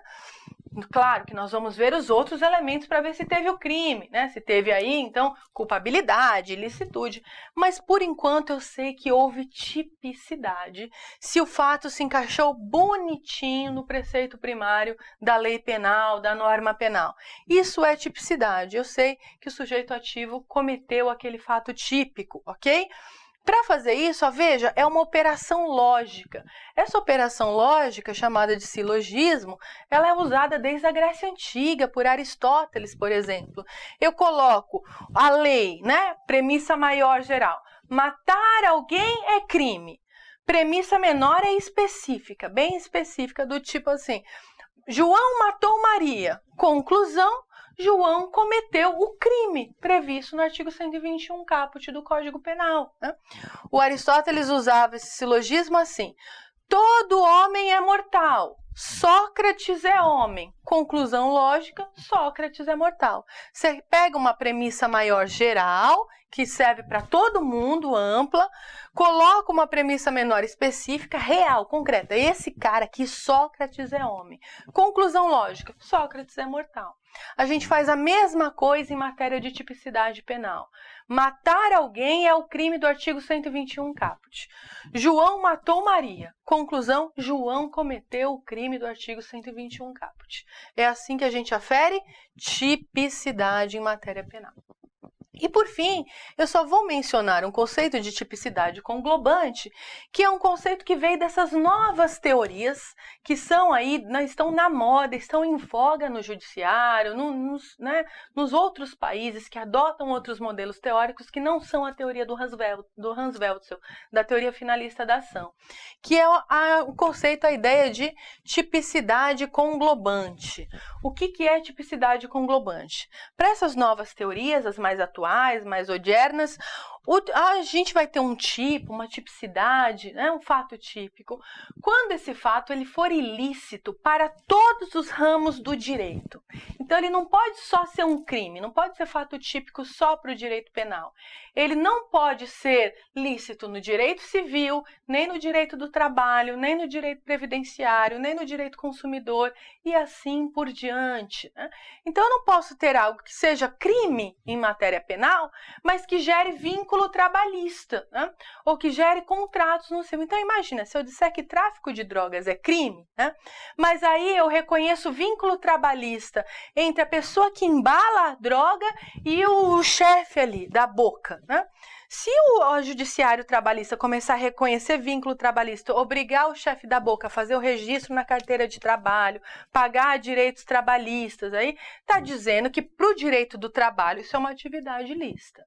Claro que nós vamos ver os outros elementos para ver se teve o crime, né? Se teve aí, então, culpabilidade, ilicitude. Mas, por enquanto, eu sei que houve tipicidade se o fato se encaixou bonitinho no preceito primário da lei penal, da norma penal. Isso é tipicidade. Eu sei que o sujeito ativo cometeu aquele fato típico, ok? Para fazer isso, ó, veja, é uma operação lógica. Essa operação lógica, chamada de silogismo, ela é usada desde a Grécia Antiga, por Aristóteles, por exemplo. Eu coloco a lei, né? Premissa maior geral. Matar alguém é crime. Premissa menor é específica, bem específica, do tipo assim, João matou Maria. Conclusão, João cometeu o crime previsto no artigo 121 caput do Código Penal, né? O Aristóteles usava esse silogismo assim: todo homem é mortal, Sócrates é homem. Conclusão lógica, Sócrates é mortal. Você pega uma premissa maior geral, que serve para todo mundo, ampla, coloca uma premissa menor específica, real, concreta. Esse cara aqui, Sócrates é homem. Conclusão lógica, Sócrates é mortal. A gente faz a mesma coisa em matéria de tipicidade penal. Matar alguém é o crime do artigo 121 caput. João matou Maria. Conclusão, João cometeu o crime do artigo 121 caput. É assim que a gente afere tipicidade em matéria penal. E por fim, eu só vou mencionar um conceito de tipicidade conglobante, que é um conceito que veio dessas novas teorias que estão na moda, estão em voga no judiciário, nos outros países que adotam outros modelos teóricos que não são a teoria do Hans Welzel, da teoria finalista da ação, que é o conceito, a ideia de tipicidade conglobante. O que é tipicidade conglobante? Para essas novas teorias, as mais atuais, mais odiernas, a gente vai ter um tipo, uma tipicidade, um fato típico, quando esse fato ele for ilícito para todos os ramos do direito. Então, ele não pode só ser um crime, não pode ser fato típico só para o direito penal. Ele não pode ser lícito no direito civil, nem no direito do trabalho, nem no direito previdenciário, nem no direito consumidor e assim por diante. Então, eu não posso ter algo que seja crime em matéria penal, mas que gere vínculo trabalhista, ou que gere contratos no civil. Então, imagina, se eu disser que tráfico de drogas é crime, mas aí eu reconheço vínculo trabalhista entre a pessoa que embala a droga e o chefe ali da boca. Se o judiciário trabalhista começar a reconhecer vínculo trabalhista, obrigar o chefe da boca a fazer o registro na carteira de trabalho, pagar direitos trabalhistas, aí está dizendo que para o direito do trabalho isso é uma atividade ilícita.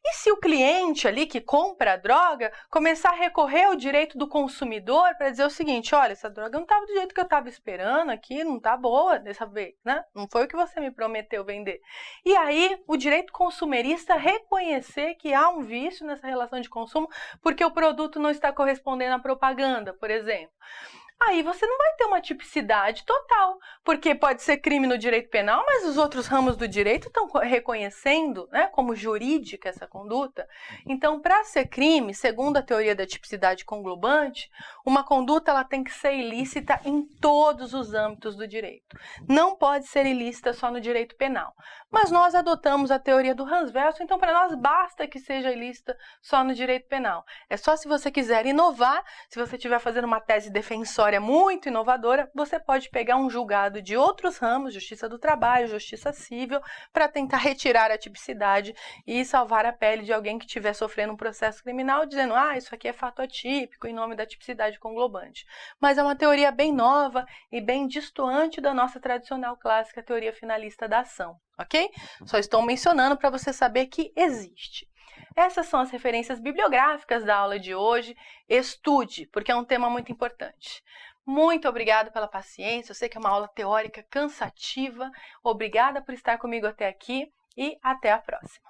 E se o cliente ali que compra a droga começar a recorrer ao direito do consumidor para dizer o seguinte, olha, essa droga não estava do jeito que eu estava esperando aqui, não está boa dessa vez, Não foi o que você me prometeu vender. E aí o direito consumerista reconhecer que há um vício nessa relação de consumo porque o produto não está correspondendo à propaganda, por exemplo. Aí você não vai ter uma tipicidade total, porque pode ser crime no direito penal, mas os outros ramos do direito estão reconhecendo, como jurídica essa conduta. Então, para ser crime, segundo a teoria da tipicidade conglobante, uma conduta ela tem que ser ilícita em todos os âmbitos do direito. Não pode ser ilícita só no direito penal. Mas nós adotamos a teoria do Hans Welzel, então para nós basta que seja ilícita só no direito penal. É só se você quiser inovar, se você estiver fazendo uma tese defensória muito inovadora, você pode pegar um julgado de outros ramos, justiça do trabalho, justiça civil, para tentar retirar a tipicidade e salvar a pele de alguém que estiver sofrendo um processo criminal, dizendo, isso aqui é fato atípico em nome da tipicidade conglobante. Mas é uma teoria bem nova e bem distoante da nossa tradicional clássica teoria finalista da ação, ok? Só estou mencionando para você saber que existe. Essas são as referências bibliográficas da aula de hoje. Estude, porque é um tema muito importante. Muito obrigada pela paciência. Eu sei que é uma aula teórica cansativa. Obrigada por estar comigo até aqui e até a próxima.